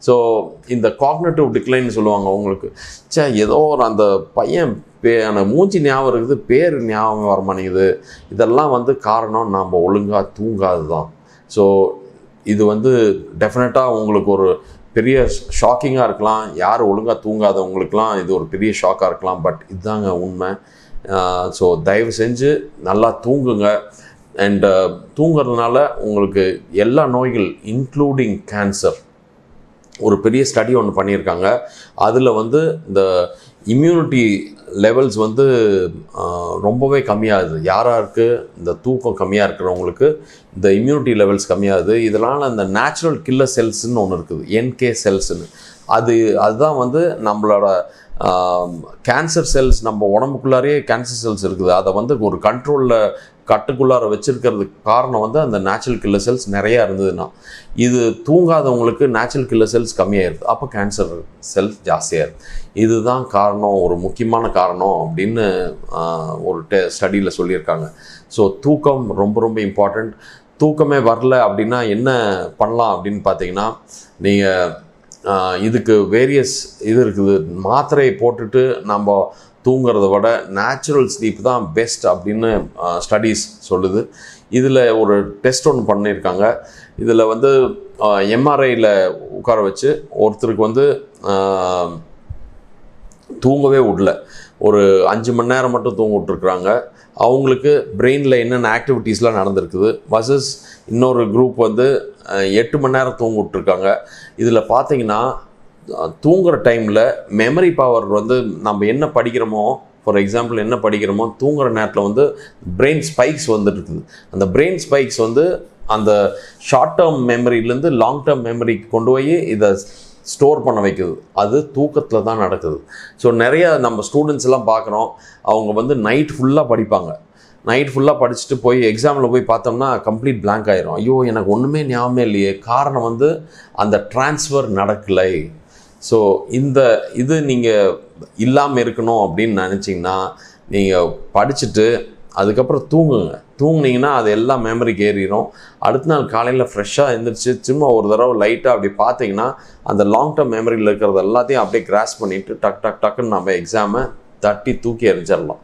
So இந்த cognitive decline சொல்லுவாங்க உங்களுக்கு. ஏதோ ஒரு அந்த பையன் அந்த மூஞ்சி ஞாபகம் இருக்குது, பேர் ஞாபகம் வர மாட்டேங்குது. இதெல்லாம் வந்து காரணம் நாம் ஒழுங்காக தூங்காது தான். ஸோ இது வந்து டெஃபினட்டாக உங்களுக்கு ஒரு பெரிய ஷாக்கிங்காக இருக்கலாம். யார் ஒழுங்காக தூங்காதவங்களுக்கெலாம் இது ஒரு பெரிய ஷாக்காக இருக்கலாம். பட் இதுதாங்க உண்மை. ஸோ தயவு செஞ்சு நல்லா தூங்குங்க. அண்ட் தூங்குறதுனால உங்களுக்கு எல்லா நோய்கள் இன்க்ளூடிங் கேன்சர், ஒரு பெரிய ஸ்டடி ஒன்று பண்ணியிருக்காங்க. அதில் வந்து இந்த இம்யூனிட்டி லெவல்ஸ் வந்து ரொம்பவே கம்மியாகுது. யாராருக்கு இந்த தூக்கம் கம்மியாக இருக்கிறவங்களுக்கு இந்த இம்யூனிட்டி லெவல்ஸ் கம்மியாகுது. இதனால் அந்த நேச்சுரல் கில்லர் செல்ஸ்ன்னு ஒன்று இருக்குது, NK செல்ஸ்ன்னு. அதுதான் வந்து நம்மளோட கேன்சர் செல்ஸ், நம்ம உடம்புக்குள்ளாரே கேன்சர் செல்ஸ் இருக்குது. அதை வந்து ஒரு கட்டுக்குள்ளார வச்சுருக்கிறதுக்கு காரணம் வந்து அந்த நேச்சுரல் கில்லர் செல்ஸ் நிறையா இருந்ததுன்னா. இது தூங்காதவங்களுக்கு நேச்சுரல் கில்லர் செல்ஸ் கம்மியாயிருது, அப்போ கேன்சர் செல்ஸ் ஜாஸ்தியாயிருது. இதுதான் காரணம், ஒரு முக்கியமான காரணம் அப்படின்னு ஒரு ஸ்டடியில் சொல்லியிருக்காங்க. ஸோ தூக்கம் ரொம்ப ரொம்ப இம்பார்ட்டண்ட். தூக்கமே வரல அப்படின்னா என்ன பண்ணலாம் அப்படின்னு பார்த்தீங்கன்னா, நீங்கள் இதுக்கு வேரியஸ் இது இருக்குது. மாத்திரையை போட்டுட்டு நம்ம தூங்குறத விட நேச்சுரல் ஸ்லீப் தான் பெஸ்ட் அப்படின்னு ஸ்டடீஸ் சொல்லுது. இதில் ஒரு டெஸ்ட் ஒன்று பண்ணியிருக்காங்க. இதில் வந்து MRIயில் உட்கார வச்சு ஒருத்தருக்கு வந்து தூங்கவே விடல, ஒரு 5 மணி நேரம் மட்டும் தூங்க விட்டுருக்குறாங்க. அவங்களுக்கு பிரெயினில் என்னென்ன ஆக்டிவிட்டீஸ்லாம் நடந்திருக்குது வர்சஸ் இன்னொரு குரூப் வந்து 8 மணி நேரம் தூங்க விட்டுருக்காங்க. இதில் பார்த்தீங்கன்னா தூங்குகிற டைமில் மெமரி பவர் வந்து நம்ம என்ன படிக்கிறோமோ, ஃபார் எக்ஸாம்பிள் என்ன படிக்கிறோமோ, தூங்குகிற நேரத்தில் வந்து பிரெயின் ஸ்பைக்ஸ் வந்துட்டுருக்குது. அந்த பிரெயின் ஸ்பைக்ஸ் வந்து அந்த ஷார்ட் டேர்ம் மெமரியிலேருந்து லாங் டேர்ம் மெமரிக்கு கொண்டு போய் இதை ஸ்டோர் பண்ண வைக்குது. அது தூக்கத்தில் தான் நடக்குது. ஸோ நிறைய நம்ம ஸ்டூடெண்ட்ஸ் எல்லாம் பார்க்குறோம், அவங்க வந்து நைட் ஃபுல்லாக படிப்பாங்க. நைட் ஃபுல்லாக படிச்சுட்டு போய் எக்ஸாமில் போய் பார்த்தோம்னா கம்ப்ளீட் பிளாங்க் ஆயிரும். ஐயோ எனக்கு ஒன்றுமே ஞாபகமே இல்லையே. காரணம் வந்து அந்த டிரான்ஸ்ஃபர் நடக்கலை. ஸோ இது நீங்கள் இல்லாமல் இருக்கணும் அப்படின்னு நினச்சிங்கன்னா, நீங்கள் படிச்சுட்டு அதுக்கப்புறம் தூங்குனீங்கன்னா அது எல்லாம் மெமரிக்கு ஏறிடும். அடுத்த நாள் காலையில் ஃப்ரெஷ்ஷாக எழுந்திரிச்சு திரும்ப ஒரு தடவை லைட்டாக அப்படி பார்த்தீங்கன்னா அந்த லாங் டேர்ம் மெமரியில் இருக்கிறது எல்லாத்தையும் அப்படியே கிராஸ் பண்ணிவிட்டு டக்குன்னு நம்ம எக்ஸாமை தூக்கி எறிஞ்சிடலாம்.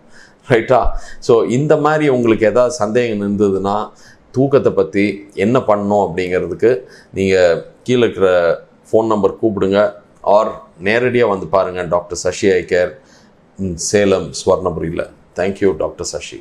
ரைட்டா? ஸோ இந்த மாதிரி உங்களுக்கு ஏதாவது சந்தேகம் இருந்ததுன்னா, தூக்கத்தை பற்றி என்ன பண்ணணும் அப்படிங்கிறதுக்கு நீங்கள் கீழே இருக்கிற ஃபோன் நம்பர் கூப்பிடுங்க, ஆர் நேரடியாக வந்து பாருங்கள் doctor Sasi I care, Salem ஸ்வர்ணபுரியில். Thank you doctor Sasi.